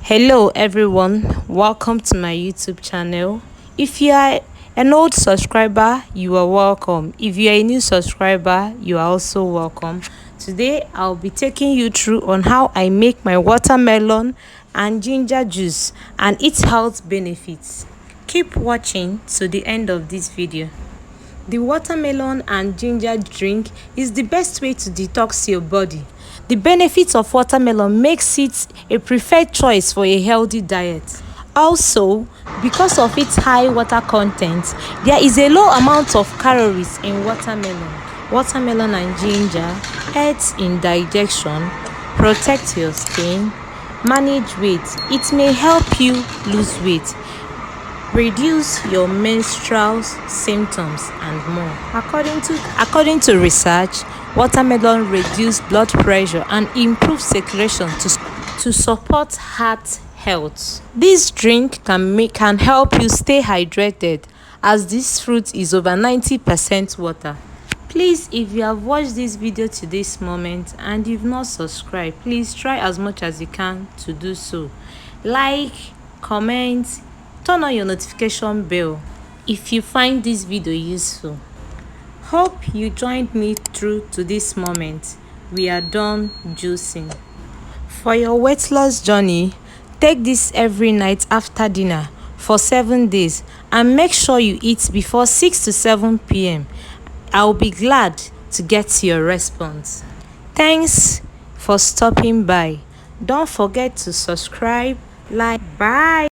Hello everyone, welcome to my YouTube channel. If you are an old subscriber, you are welcome. If you are a new subscriber, you are also welcome. Today I'll be taking you through on how I make my watermelon and ginger juice and its health benefits. Keep watching to the end of this video. The watermelon and ginger drink is the best way to detox your body. The benefits of watermelon makes it a preferred choice for a healthy diet. Also, because of its high water content, there is a low amount of calories in watermelon. Watermelon and ginger aids in digestion, protect your skin, manage weight. It may help you lose weight, reduce your menstrual symptoms and more. According to research, watermelon reduce blood pressure and improve circulation to support heart health. This drink can help you stay hydrated as this fruit is over 90% water. Please, if you have watched this video to this moment and you've not subscribed, please try as much as you can to do so. Like, comment, turn on your notification bell if you find this video useful. Hope you joined me through to this moment. We are done juicing. For your weight loss journey, take this every night after dinner for 7 days and make sure you eat before 6 to 7 p.m. I'll be glad to get your response. Thanks for stopping by. Don't forget to subscribe, like, bye.